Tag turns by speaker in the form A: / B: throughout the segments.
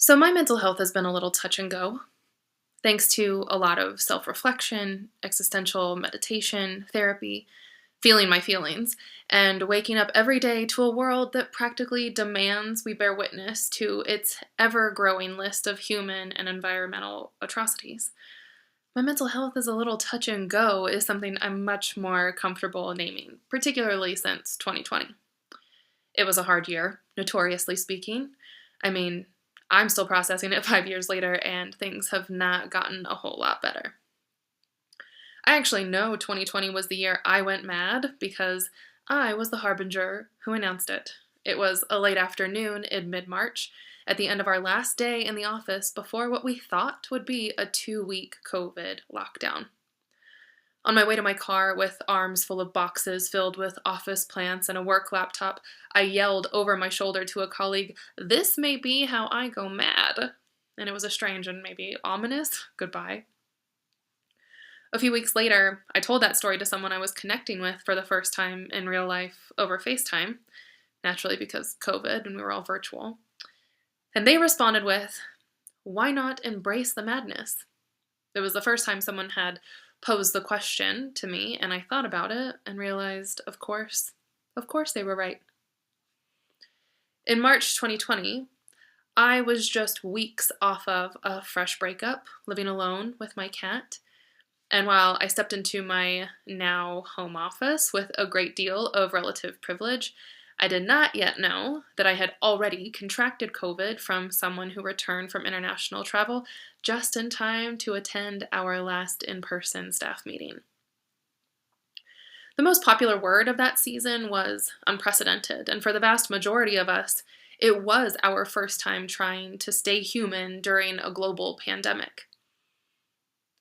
A: So, my mental health has been a little touch and go, thanks to a lot of self reflection, existential meditation, therapy, feeling my feelings, and waking up every day to a world that practically demands we bear witness to its ever growing list of human and environmental atrocities. My mental health is a little touch and go, is something I'm much more comfortable naming, particularly since 2020. It was a hard year, notoriously speaking. I mean, I'm still processing it 5 years later, and things have not gotten a whole lot better. I actually know 2020 was the year I went mad because I was the harbinger who announced it. It was a late afternoon in mid March, at the end of our last day in the office before what we thought would be a 2-week COVID lockdown. On my way to my car with arms full of boxes filled with office plants and a work laptop, I yelled over my shoulder to a colleague, "This may be how I go mad." And it was a strange and maybe ominous goodbye. A few weeks later, I told that story to someone I was connecting with for the first time in real life over FaceTime, naturally because COVID and we were all virtual. And they responded with, "Why not embrace the madness?" It was the first time someone had posed the question to me, and I thought about it and realized, of course they were right. In March 2020, I was just weeks off of a fresh breakup, living alone with my cat. And while I stepped into my now home office with a great deal of relative privilege, I did not yet know that I had already contracted COVID from someone who returned from international travel just in time to attend our last in person staff meeting. The most popular word of that season was unprecedented, and for the vast majority of us, it was our first time trying to stay human during a global pandemic.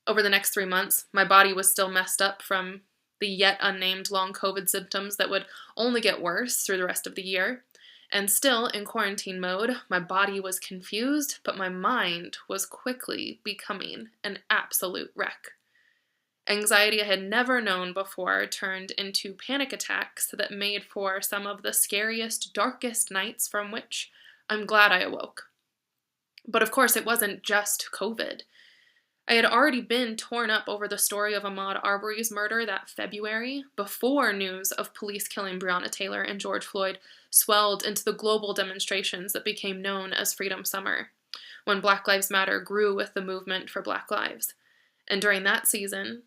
A: Over the next 3 months, my body was still messed up from the yet unnamed long COVID symptoms that would only get worse through the rest of the year. And still in quarantine mode, my body was confused, but my mind was quickly becoming an absolute wreck. Anxiety I had never known before turned into panic attacks that made for some of the scariest, darkest nights from which I'm glad I awoke. But of course, it wasn't just COVID. I had already been torn up over the story of Ahmaud Arbery's murder that February, before news of police killing Breonna Taylor and George Floyd swelled into the global demonstrations that became known as Freedom Summer, when Black Lives Matter grew with the movement for Black lives. And during that season,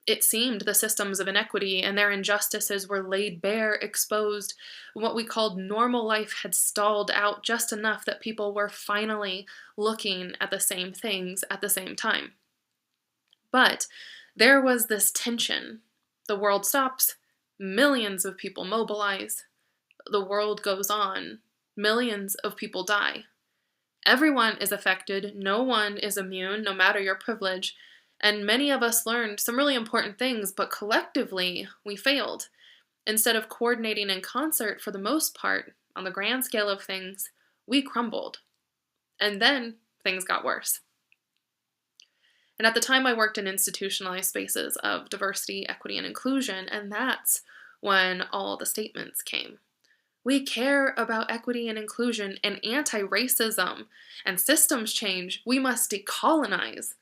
A: it seemed the systems of inequity and their injustices were laid bare, exposed. What we called normal life had stalled out just enough that people were finally looking at the same things at the same time. But there was this tension. The world stops, millions of people mobilize, the world goes on, millions of people die. Everyone is affected, no one is immune, no matter your privilege, and many of us learned some really important things, but collectively, we failed. Instead of coordinating in concert for the most part, on the grand scale of things, we crumbled. And then things got worse. And at the time, I worked in institutionalized spaces of diversity, equity, and inclusion, and that's when all the statements came. We care about equity and inclusion and anti-racism and systems change. We must decolonize.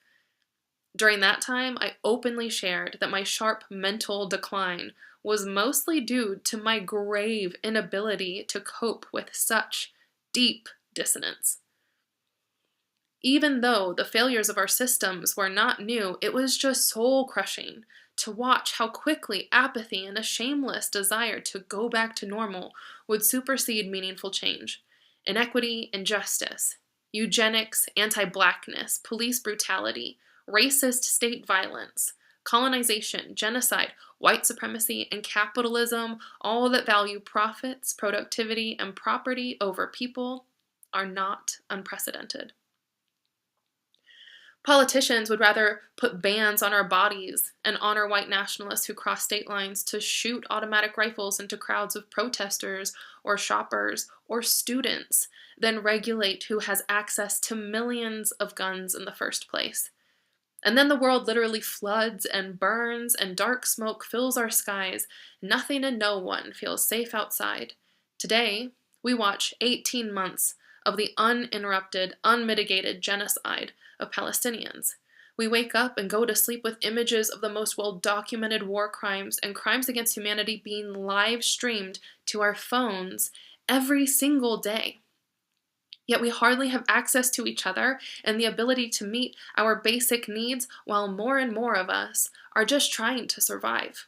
A: During that time, I openly shared that my sharp mental decline was mostly due to my grave inability to cope with such deep dissonance. Even though the failures of our systems were not new, it was just soul-crushing to watch how quickly apathy and a shameless desire to go back to normal would supersede meaningful change. Inequity, injustice, eugenics, anti-blackness, police brutality, racist state violence, colonization, genocide, white supremacy, and capitalism, all that value profits, productivity, and property over people, are not unprecedented. Politicians would rather put bans on our bodies and honor white nationalists who cross state lines to shoot automatic rifles into crowds of protesters or shoppers or students than regulate who has access to millions of guns in the first place. And then the world literally floods and burns and dark smoke fills our skies. Nothing and no one feels safe outside. Today, we watch 18 months of the uninterrupted, unmitigated genocide of Palestinians. We wake up and go to sleep with images of the most well-documented war crimes and crimes against humanity being live streamed to our phones every single day. Yet we hardly have access to each other and the ability to meet our basic needs, while more and more of us are just trying to survive.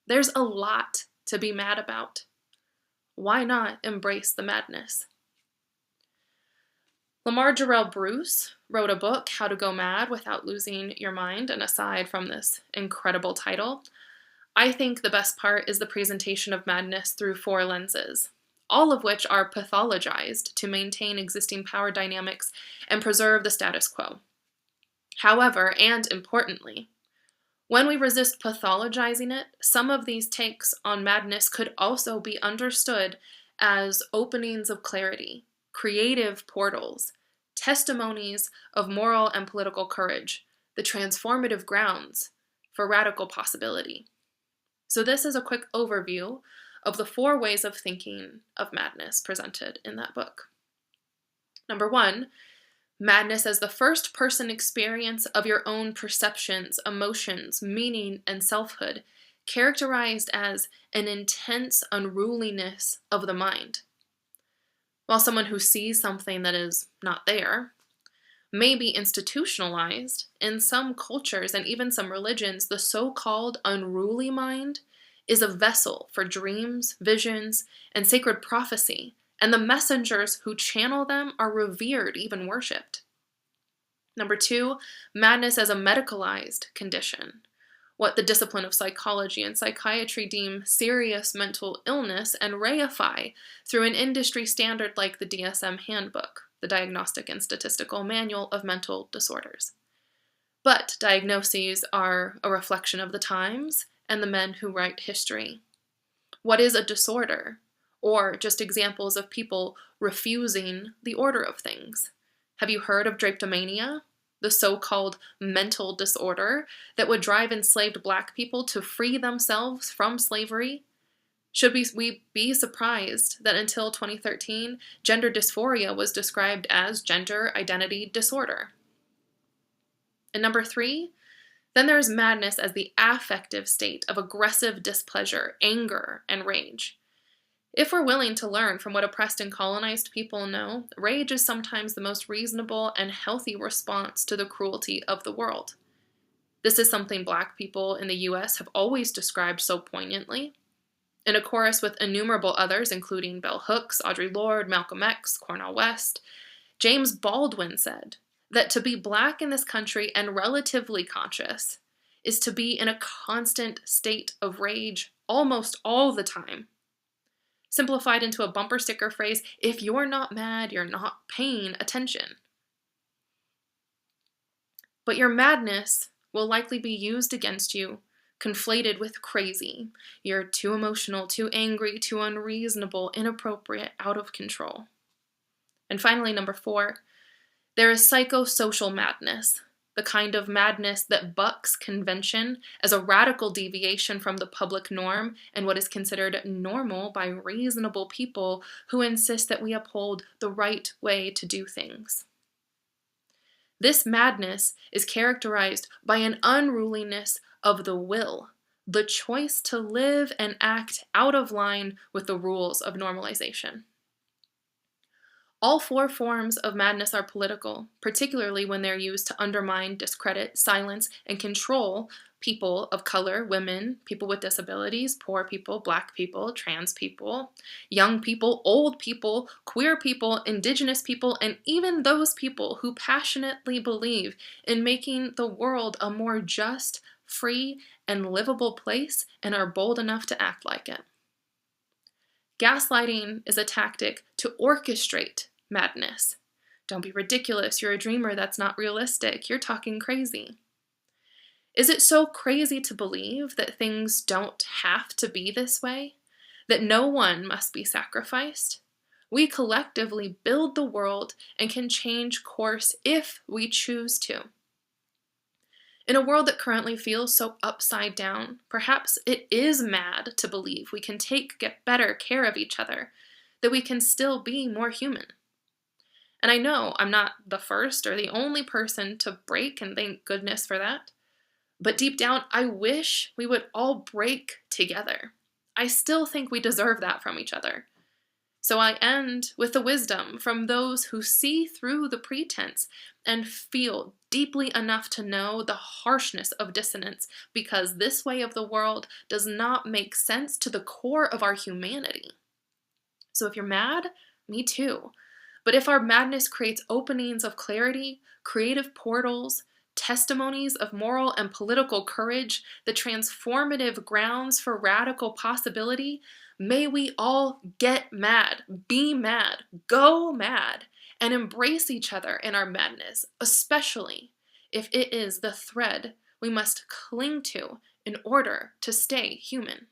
A: There's a lot to be mad about. Why not embrace the madness? Lamar Jarrell Bruce wrote a book, How to Go Mad Without Losing Your Mind, and aside from this incredible title, I think the best part is the presentation of madness through 4 lenses, all of which are pathologized to maintain existing power dynamics and preserve the status quo. However, and importantly, when we resist pathologizing it, some of these takes on madness could also be understood as openings of clarity, creative portals, testimonies of moral and political courage, the transformative grounds for radical possibility. So this is a quick overview of the 4 ways of thinking of madness presented in that book. Number 1, madness as the first-person experience of your own perceptions, emotions, meaning, and selfhood, characterized as an intense unruliness of the mind. While someone who sees something that is not there may be institutionalized, in some cultures and even some religions, the so-called unruly mind is a vessel for dreams, visions, and sacred prophecy, and the messengers who channel them are revered, even worshipped. Number 2, madness as a medicalized condition, what the discipline of psychology and psychiatry deem serious mental illness and reify through an industry standard like the DSM Handbook, the Diagnostic and Statistical Manual of Mental Disorders. But diagnoses are a reflection of the times and the men who write history. What is a disorder? Or just examples of people refusing the order of things. Have you heard of drapetomania, the so-called mental disorder that would drive enslaved Black people to free themselves from slavery? Should we be surprised that until 2013, gender dysphoria was described as gender identity disorder? And number 3, then there's madness as the affective state of aggressive displeasure, anger, and rage. If we're willing to learn from what oppressed and colonized people know, rage is sometimes the most reasonable and healthy response to the cruelty of the world. This is something Black people in the U.S. have always described so poignantly. In a chorus with innumerable others, including Bell Hooks, Audre Lorde, Malcolm X, Cornel West, James Baldwin said that to be Black in this country and relatively conscious is to be in a constant state of rage almost all the time. Simplified into a bumper sticker phrase, if you're not mad, you're not paying attention. But your madness will likely be used against you, conflated with crazy. You're too emotional, too angry, too unreasonable, inappropriate, out of control. And finally, number 4, there is psychosocial madness, the kind of madness that bucks convention as a radical deviation from the public norm and what is considered normal by reasonable people who insist that we uphold the right way to do things. This madness is characterized by an unruliness of the will, the choice to live and act out of line with the rules of normalization. All 4 forms of madness are political, particularly when they're used to undermine, discredit, silence, and control people of color, women, people with disabilities, poor people, Black people, trans people, young people, old people, queer people, indigenous people, and even those people who passionately believe in making the world a more just, free, and livable place and are bold enough to act like it. Gaslighting is a tactic to orchestrate madness. Don't be ridiculous. You're a dreamer. That's not realistic. You're talking crazy. Is it so crazy to believe that things don't have to be this way? That no one must be sacrificed? We collectively build the world and can change course if we choose to. In a world that currently feels so upside down, perhaps it is mad to believe we can get better care of each other, that we can still be more human. And I know I'm not the first or the only person to break, and thank goodness for that. But deep down, I wish we would all break together. I still think we deserve that from each other. So I end with the wisdom from those who see through the pretense and feel deeply enough to know the harshness of dissonance, because this way of the world does not make sense to the core of our humanity. So if you're mad, me too. But if our madness creates openings of clarity, creative portals, testimonies of moral and political courage, the transformative grounds for radical possibility, may we all get mad, be mad, go mad, and embrace each other in our madness, especially if it is the thread we must cling to in order to stay human.